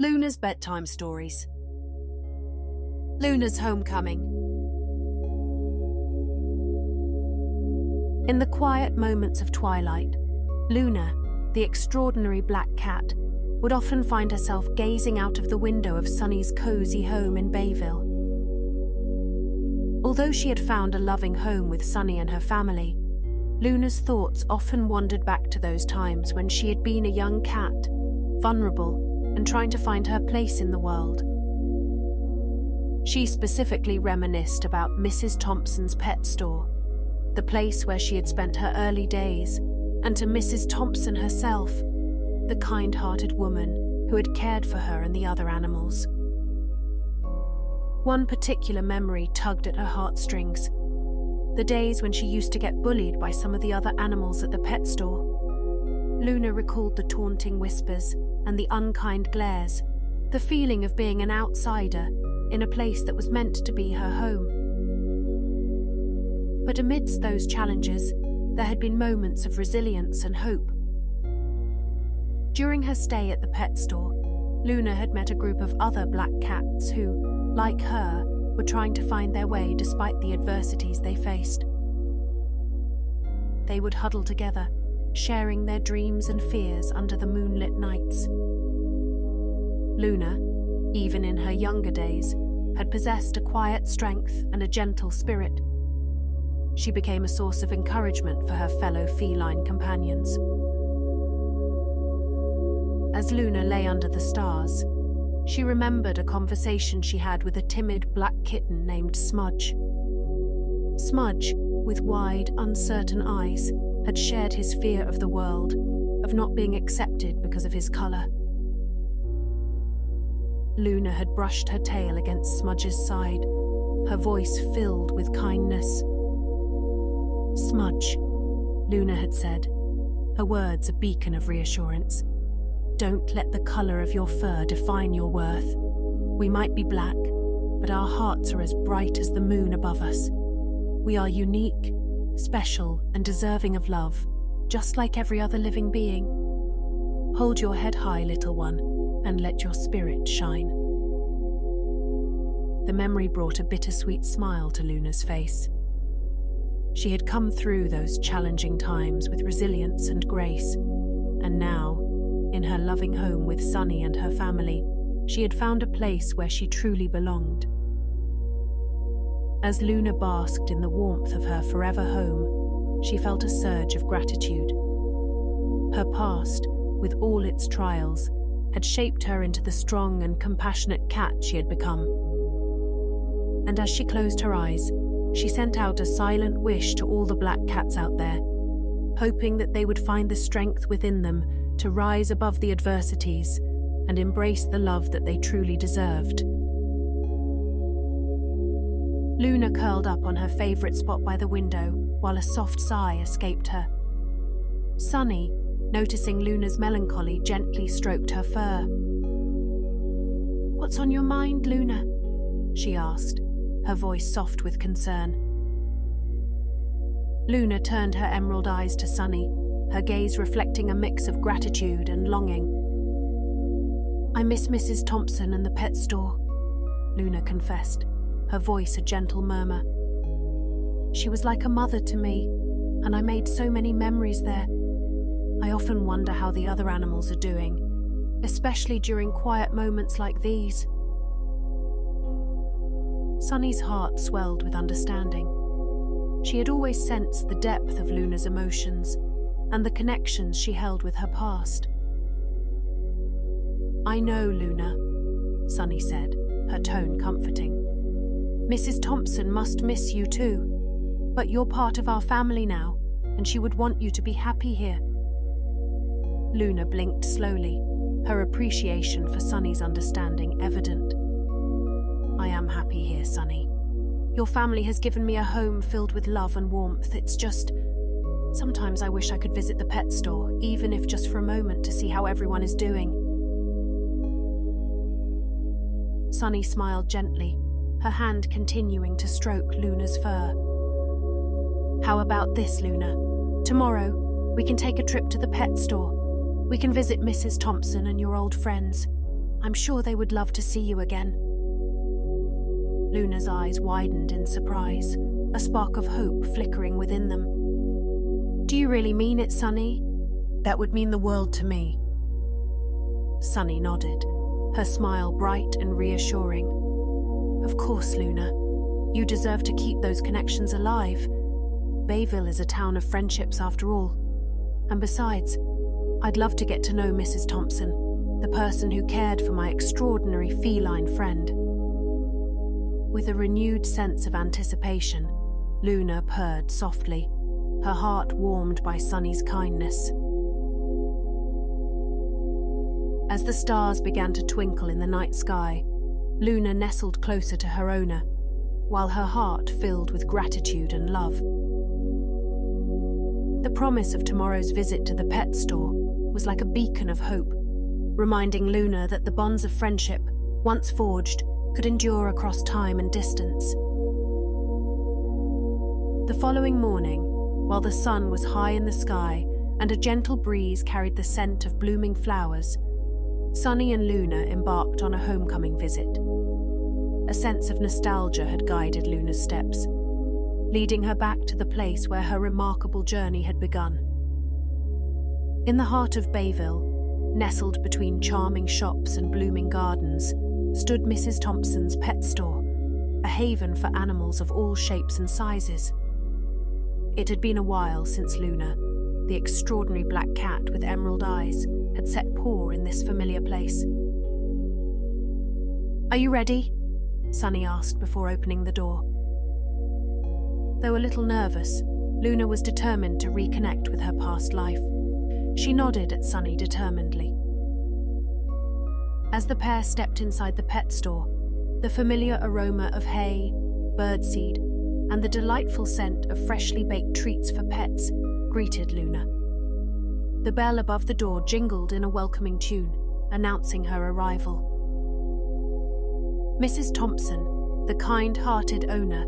Luna's Bedtime Stories. Luna's Homecoming. In the quiet moments of twilight, Luna, the extraordinary black cat, would often find herself gazing out of the window of Sunny's cozy home in Bayville. Although she had found a loving home with Sunny and her family, Luna's thoughts often wandered back to those times when she had been a young cat, vulnerable and trying to find her place in the world. She specifically reminisced about Mrs. Thompson's pet store, the place where she had spent her early days, and to Mrs. Thompson herself, the kind-hearted woman who had cared for her and the other animals. One particular memory tugged at her heartstrings: the days when she used to get bullied by some of the other animals at the pet store. Luna recalled the taunting whispers and the unkind glares, the feeling of being an outsider in a place that was meant to be her home. But amidst those challenges, there had been moments of resilience and hope. During her stay at the pet store, Luna had met a group of other black cats who, like her, were trying to find their way despite the adversities they faced. They would huddle together, sharing their dreams and fears under the moonlit nights. Luna, even in her younger days, had possessed a quiet strength and a gentle spirit. She became a source of encouragement for her fellow feline companions. As Luna lay under the stars, she remembered a conversation she had with a timid black kitten named Smudge. Smudge, with wide, uncertain eyes, had shared his fear of the world, of not being accepted because of his colour. Luna had brushed her tail against Smudge's side, her voice filled with kindness. "Smudge," Luna had said, her words a beacon of reassurance. "Don't let the colour of your fur define your worth. We might be black, but our hearts are as bright as the moon above us. We are unique, special, and deserving of love, just like every other living being. Hold your head high, little one, and let your spirit shine." The memory brought a bittersweet smile to Luna's face. She had come through those challenging times with resilience and grace, and now, in her loving home with Sunny and her family, she had found a place where she truly belonged. As Luna basked in the warmth of her forever home, she felt a surge of gratitude. Her past, with all its trials, had shaped her into the strong and compassionate cat she had become. And as she closed her eyes, she sent out a silent wish to all the black cats out there, hoping that they would find the strength within them to rise above the adversities and embrace the love that they truly deserved. Luna curled up on her favourite spot by the window while a soft sigh escaped her. Sunny, noticing Luna's melancholy, gently stroked her fur. "What's on your mind, Luna?" she asked, her voice soft with concern. Luna turned her emerald eyes to Sunny, her gaze reflecting a mix of gratitude and longing. "I miss Mrs. Thompson and the pet store," Luna confessed, her voice a gentle murmur. "She was like a mother to me, and I made so many memories there. I often wonder how the other animals are doing, especially during quiet moments like these." Sunny's heart swelled with understanding. She had always sensed the depth of Luna's emotions and the connections she held with her past. "I know, Luna," Sunny said, her tone comforting. "Mrs. Thompson must miss you too, but you're part of our family now, and she would want you to be happy here." Luna blinked slowly, her appreciation for Sunny's understanding evident. "I am happy here, Sunny. Your family has given me a home filled with love and warmth. It's just, sometimes I wish I could visit the pet store, even if just for a moment, to see how everyone is doing." Sunny smiled gently, her hand continuing to stroke Luna's fur. "How about this, Luna? Tomorrow, we can take a trip to the pet store. We can visit Mrs. Thompson and your old friends. I'm sure they would love to see you again." Luna's eyes widened in surprise, a spark of hope flickering within them. "Do you really mean it, Sunny? That would mean the world to me." Sunny nodded, her smile bright and reassuring. "Of course, Luna. You deserve to keep those connections alive. Bayville is a town of friendships after all. And besides, I'd love to get to know Mrs. Thompson, the person who cared for my extraordinary feline friend." With a renewed sense of anticipation, Luna purred softly, her heart warmed by Sunny's kindness. As the stars began to twinkle in the night sky, Luna nestled closer to her owner, while her heart filled with gratitude and love. The promise of tomorrow's visit to the pet store was like a beacon of hope, reminding Luna that the bonds of friendship, once forged, could endure across time and distance. The following morning, while the sun was high in the sky and a gentle breeze carried the scent of blooming flowers, Sunny and Luna embarked on a homecoming visit. A sense of nostalgia had guided Luna's steps, leading her back to the place where her remarkable journey had begun. In the heart of Bayville, nestled between charming shops and blooming gardens, stood Mrs. Thompson's pet store, a haven for animals of all shapes and sizes. It had been a while since Luna, the extraordinary black cat with emerald eyes, had set paw in this familiar place. "Are you ready?" Sunny asked before opening the door. Though a little nervous, Luna was determined to reconnect with her past life. She nodded at Sunny determinedly. As the pair stepped inside the pet store, the familiar aroma of hay, birdseed, and the delightful scent of freshly baked treats for pets greeted Luna. The bell above the door jingled in a welcoming tune, announcing her arrival. Mrs. Thompson, the kind-hearted owner,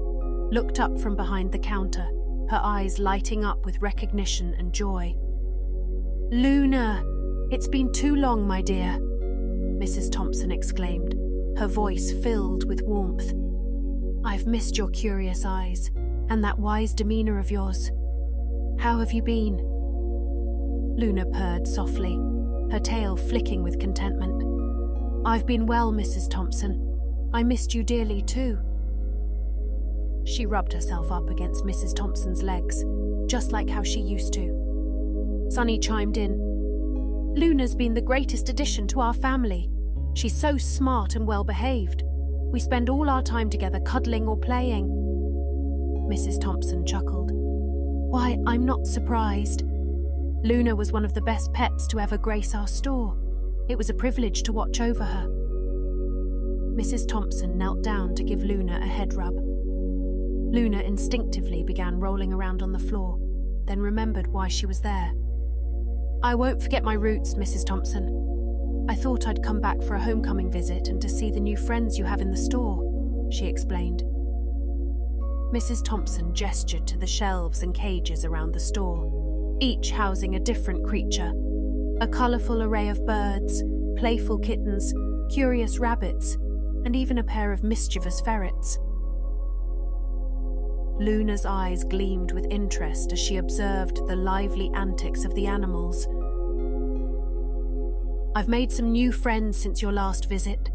looked up from behind the counter, her eyes lighting up with recognition and joy. "Luna, it's been too long, my dear," Mrs. Thompson exclaimed, her voice filled with warmth. "I've missed your curious eyes and that wise demeanor of yours. How have you been?" Luna purred softly, her tail flicking with contentment. "I've been well, Mrs. Thompson. I missed you dearly too." She rubbed herself up against Mrs. Thompson's legs, just like how she used to. Sunny chimed in. "Luna's been the greatest addition to our family. She's so smart and well-behaved. We spend all our time together cuddling or playing." Mrs. Thompson chuckled. "Why, I'm not surprised. Luna was one of the best pets to ever grace our store. It was a privilege to watch over her." Mrs. Thompson knelt down to give Luna a head rub. Luna instinctively began rolling around on the floor, then remembered why she was there. "I won't forget my roots, Mrs. Thompson. I thought I'd come back for a homecoming visit and to see the new friends you have in the store," she explained. Mrs. Thompson gestured to the shelves and cages around the store, each housing a different creature, a colourful array of birds, playful kittens, curious rabbits, and even a pair of mischievous ferrets. Luna's eyes gleamed with interest as she observed the lively antics of the animals. "I've made some new friends since your last visit,"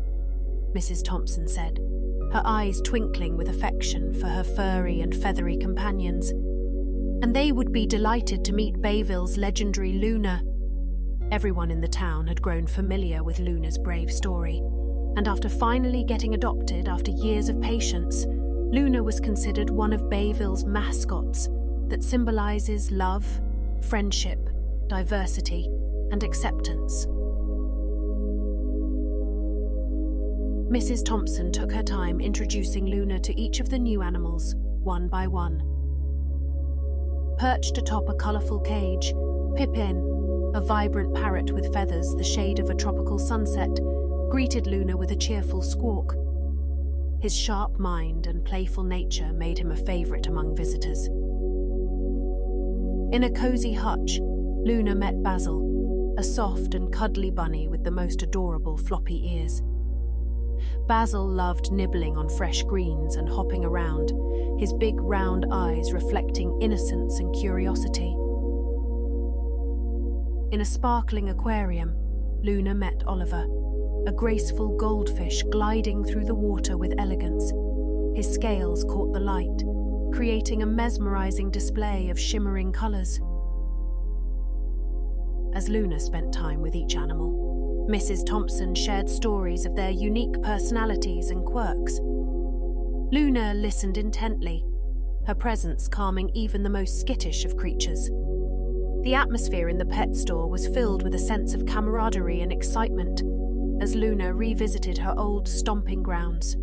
Mrs. Thompson said, her eyes twinkling with affection for her furry and feathery companions. "And they would be delighted to meet Bayville's legendary Luna." Everyone in the town had grown familiar with Luna's brave story, and after finally getting adopted after years of patience, Luna was considered one of Bayville's mascots that symbolizes love, friendship, diversity, and acceptance. Mrs. Thompson took her time introducing Luna to each of the new animals, one by one. Perched atop a colourful cage, Pippin, a vibrant parrot with feathers the shade of a tropical sunset, greeted Luna with a cheerful squawk. His sharp mind and playful nature made him a favourite among visitors. In a cosy hutch, Luna met Basil, a soft and cuddly bunny with the most adorable floppy ears. Basil loved nibbling on fresh greens and hopping around, his big round eyes reflecting innocence and curiosity. In a sparkling aquarium, Luna met Oliver, a graceful goldfish gliding through the water with elegance. His scales caught the light, creating a mesmerizing display of shimmering colors. As Luna spent time with each animal, Mrs. Thompson shared stories of their unique personalities and quirks. Luna listened intently, her presence calming even the most skittish of creatures. The atmosphere in the pet store was filled with a sense of camaraderie and excitement as Luna revisited her old stomping grounds.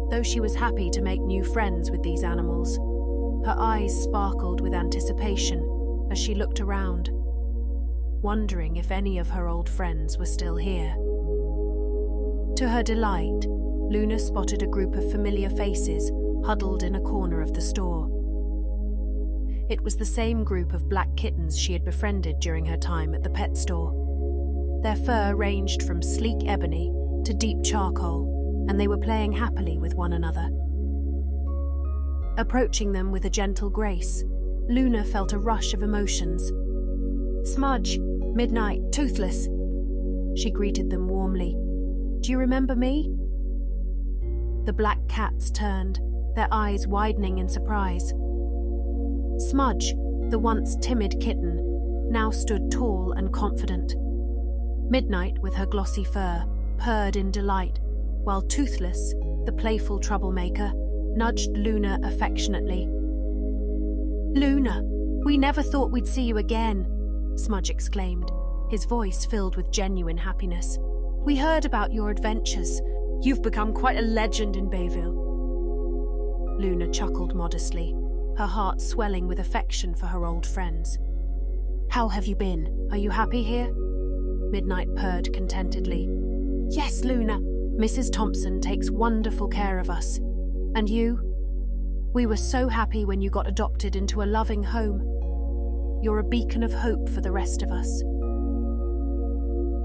Though she was happy to make new friends with these animals, her eyes sparkled with anticipation as she looked around, wondering if any of her old friends were still here. To her delight, Luna spotted a group of familiar faces huddled in a corner of the store. It was the same group of black kittens she had befriended during her time at the pet store. Their fur ranged from sleek ebony to deep charcoal, and they were playing happily with one another. Approaching them with a gentle grace, Luna felt a rush of emotions. "Smudge, Midnight, Toothless," she greeted them warmly. "Do you remember me?" The black cats turned, their eyes widening in surprise. Smudge, the once timid kitten, now stood tall and confident. Midnight, with her glossy fur, purred in delight, while Toothless, the playful troublemaker, nudged Luna affectionately. "Luna, we never thought we'd see you again," Smudge exclaimed, his voice filled with genuine happiness. "We heard about your adventures. You've become quite a legend in Bayville." Luna chuckled modestly, her heart swelling with affection for her old friends. "How have you been? Are you happy here?" Midnight purred contentedly. "Yes, Luna. Mrs. Thompson takes wonderful care of us. And you? We were so happy when you got adopted into a loving home. You're a beacon of hope for the rest of us."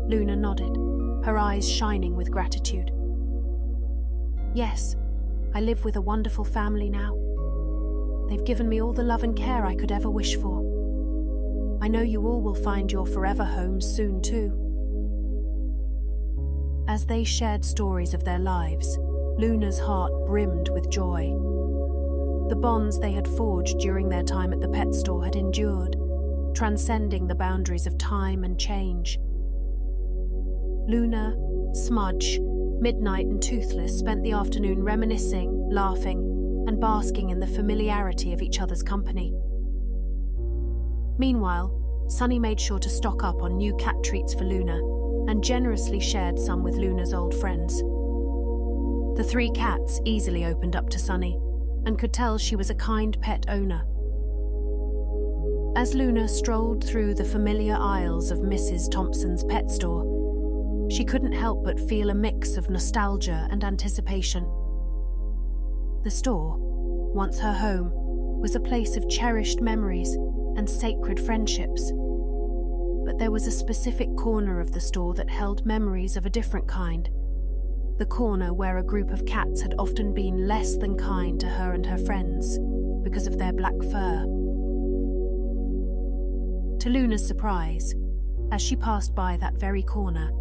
Luna nodded, her eyes shining with gratitude. "Yes, I live with a wonderful family now. They've given me all the love and care I could ever wish for. I know you all will find your forever homes soon too." As they shared stories of their lives, Luna's heart brimmed with joy. The bonds they had forged during their time at the pet store had endured, transcending the boundaries of time and change. Luna, Smudge, Midnight and Toothless spent the afternoon reminiscing, laughing, and basking in the familiarity of each other's company. Meanwhile, Sunny made sure to stock up on new cat treats for Luna and generously shared some with Luna's old friends. The 3 cats easily opened up to Sunny and could tell she was a kind pet owner. As Luna strolled through the familiar aisles of Mrs. Thompson's pet store, she couldn't help but feel a mix of nostalgia and anticipation. The store, once her home, was a place of cherished memories and sacred friendships. But there was a specific corner of the store that held memories of a different kind. The corner where a group of cats had often been less than kind to her and her friends because of their black fur. To Luna's surprise, as she passed by that very corner,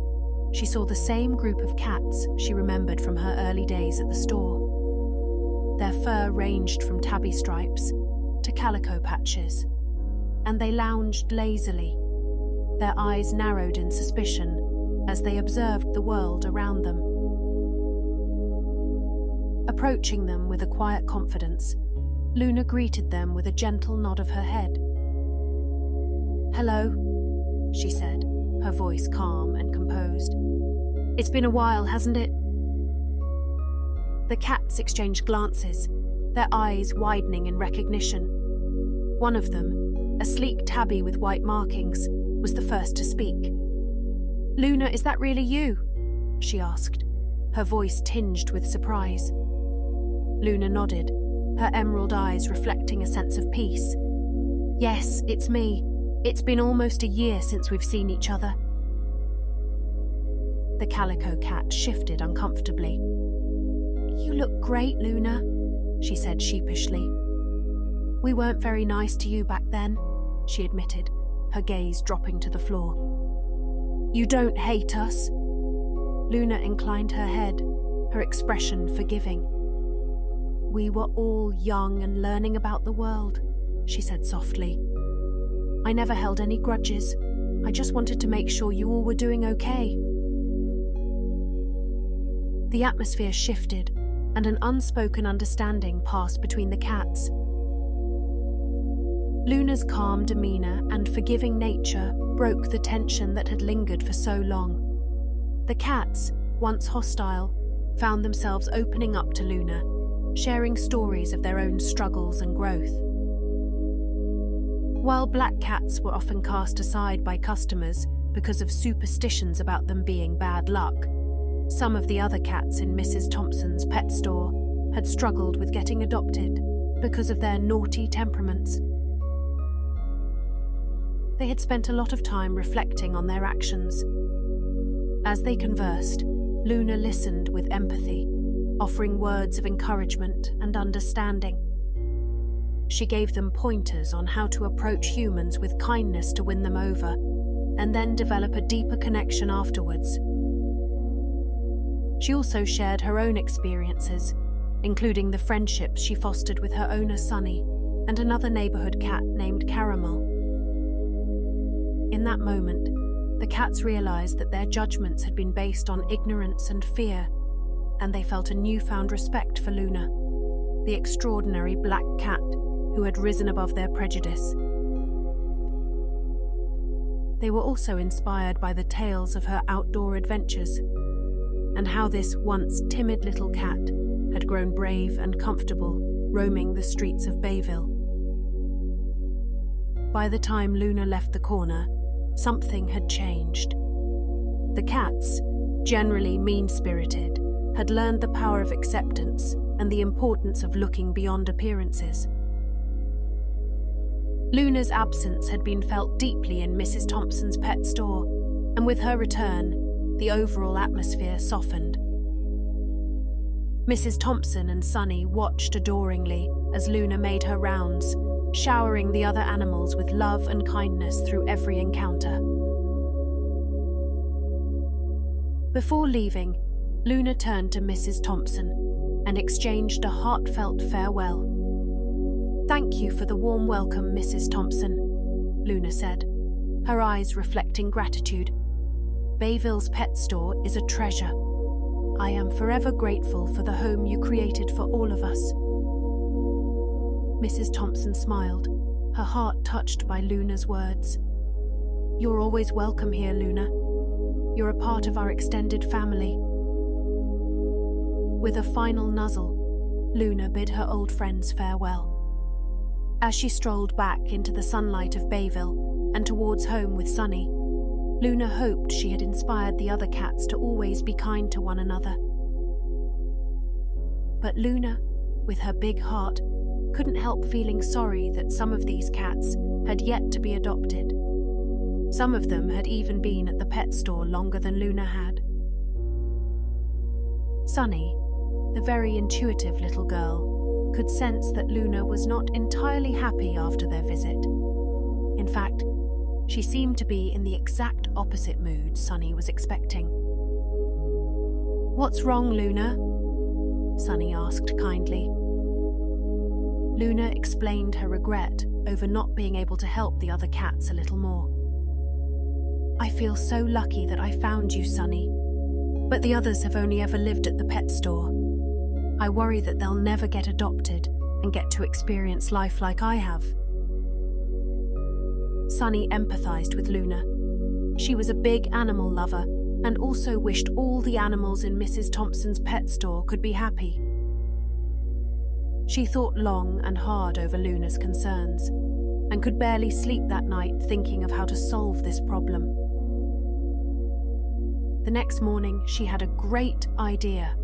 she saw the same group of cats she remembered from her early days at the store. Their fur ranged from tabby stripes to calico patches, and they lounged lazily, their eyes narrowed in suspicion as they observed the world around them. Approaching them with a quiet confidence, Luna greeted them with a gentle nod of her head. "Hello," she said, her voice calm and composed. "It's been a while, hasn't it?" The cats exchanged glances, their eyes widening in recognition. One of them, a sleek tabby with white markings, was the first to speak. "Luna, is that really you?" she asked, her voice tinged with surprise. Luna nodded, her emerald eyes reflecting a sense of peace. Yes, it's me. It's been almost a year since we've seen each other. The calico cat shifted uncomfortably. You look great, Luna, she said sheepishly. We weren't very nice to you back then, she admitted, her gaze dropping to the floor. You don't hate us? Luna inclined her head, her expression forgiving. We were all young and learning about the world, she said softly. I never held any grudges. I just wanted to make sure you all were doing okay. The atmosphere shifted, and an unspoken understanding passed between the cats. Luna's calm demeanor and forgiving nature broke the tension that had lingered for so long. The cats, once hostile, found themselves opening up to Luna, sharing stories of their own struggles and growth. While black cats were often cast aside by customers because of superstitions about them being bad luck, some of the other cats in Mrs. Thompson's pet store had struggled with getting adopted because of their naughty temperaments. They had spent a lot of time reflecting on their actions. As they conversed, Luna listened with empathy, offering words of encouragement and understanding. She gave them pointers on how to approach humans with kindness to win them over, and then develop a deeper connection afterwards. She also shared her own experiences, including the friendships she fostered with her owner Sunny and another neighborhood cat named Caramel. In that moment, the cats realized that their judgments had been based on ignorance and fear, and they felt a newfound respect for Luna, the extraordinary black cat who had risen above their prejudice. They were also inspired by the tales of her outdoor adventures, and how this once timid little cat had grown brave and comfortable roaming the streets of Bayville. By the time Luna left the corner, something had changed. The cats, generally mean-spirited, had learned the power of acceptance and the importance of looking beyond appearances. Luna's absence had been felt deeply in Mrs. Thompson's pet store, and with her return, the overall atmosphere softened. Mrs. Thompson and Sunny watched adoringly as Luna made her rounds, showering the other animals with love and kindness through every encounter. Before leaving, Luna turned to Mrs. Thompson and exchanged a heartfelt farewell. "Thank you for the warm welcome, Mrs. Thompson," Luna said, her eyes reflecting gratitude. "Bayville's pet store is a treasure. I am forever grateful for the home you created for all of us." Mrs. Thompson smiled, her heart touched by Luna's words. "You're always welcome here, Luna. You're a part of our extended family." With a final nuzzle, Luna bid her old friends farewell. As she strolled back into the sunlight of Bayville and towards home with Sunny, Luna hoped she had inspired the other cats to always be kind to one another. But Luna, with her big heart, couldn't help feeling sorry that some of these cats had yet to be adopted. Some of them had even been at the pet store longer than Luna had. Sunny, the very intuitive little girl, could sense that Luna was not entirely happy after their visit. In fact, she seemed to be in the exact opposite mood Sunny was expecting. "What's wrong, Luna?" Sunny asked kindly. Luna explained her regret over not being able to help the other cats a little more. "I feel so lucky that I found you, Sunny, but the others have only ever lived at the pet store. I worry that they'll never get adopted and get to experience life like I have." Sunny empathized with Luna. She was a big animal lover and also wished all the animals in Mrs. Thompson's pet store could be happy. She thought long and hard over Luna's concerns and could barely sleep that night thinking of how to solve this problem. The next morning, she had a great idea,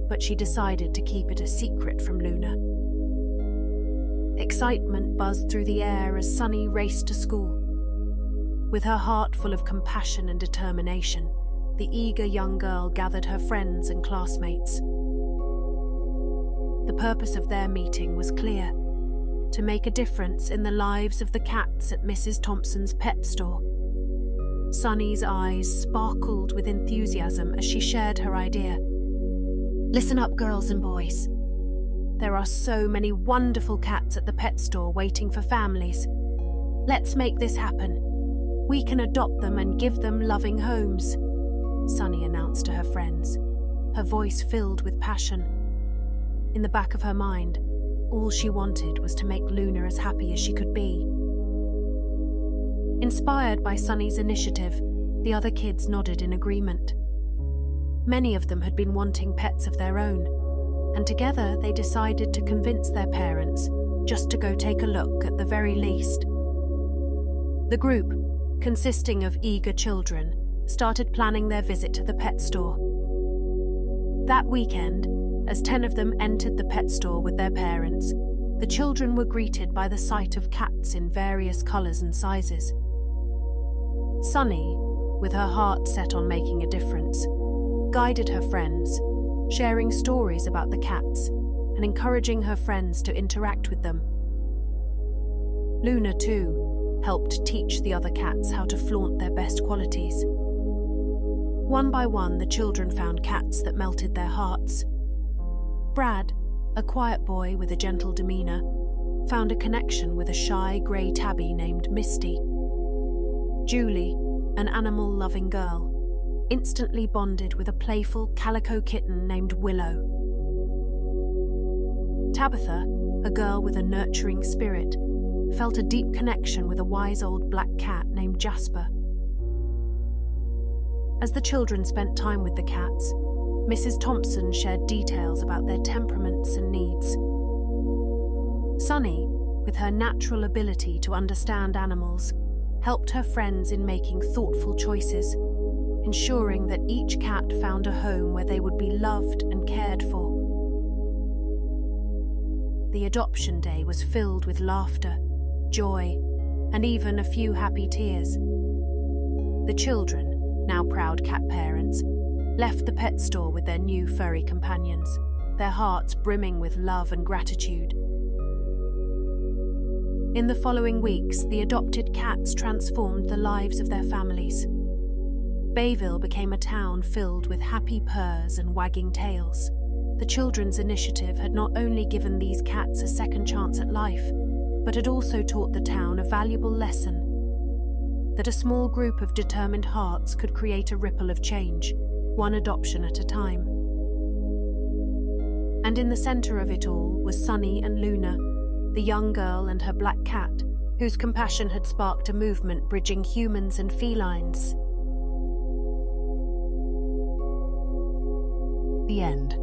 but she decided to keep it a secret from Luna. Excitement buzzed through the air as Sunny raced to school. With her heart full of compassion and determination, the eager young girl gathered her friends and classmates. The purpose of their meeting was clear: to make a difference in the lives of the cats at Mrs. Thompson's pet store. Sunny's eyes sparkled with enthusiasm as she shared her idea. Listen up, girls and boys. There are so many wonderful cats at the pet store waiting for families. Let's make this happen. We can adopt them and give them loving homes, Sunny announced to her friends, her voice filled with passion. In the back of her mind, all she wanted was to make Luna as happy as she could be. Inspired by Sunny's initiative, the other kids nodded in agreement. Many of them had been wanting pets of their own, and together they decided to convince their parents just to go take a look at the very least. The group, consisting of eager children, started planning their visit to the pet store. That weekend, as 10 of them entered the pet store with their parents, the children were greeted by the sight of cats in various colours and sizes. Sunny, with her heart set on making a difference, guided her friends, sharing stories about the cats and encouraging her friends to interact with them. Luna, too, helped teach the other cats how to flaunt their best qualities. One by one, the children found cats that melted their hearts. Brad, a quiet boy with a gentle demeanour, found a connection with a shy grey tabby named Misty. Julie, an animal-loving girl, instantly bonded with a playful calico kitten named Willow. Tabitha, a girl with a nurturing spirit, felt a deep connection with a wise old black cat named Jasper. As the children spent time with the cats, Mrs. Thompson shared details about their temperaments and needs. Sunny, with her natural ability to understand animals, helped her friends in making thoughtful choices, ensuring that each cat found a home where they would be loved and cared for. The adoption day was filled with laughter, joy, and even a few happy tears. The children, now proud cat parents, left the pet store with their new furry companions, their hearts brimming with love and gratitude. In the following weeks, the adopted cats transformed the lives of their families. Bayville became a town filled with happy purrs and wagging tails. The children's initiative had not only given these cats a second chance at life, but had also taught the town a valuable lesson: that a small group of determined hearts could create a ripple of change, one adoption at a time. And in the centre of it all was Sunny and Luna, the young girl and her black cat, whose compassion had sparked a movement bridging humans and felines. The end.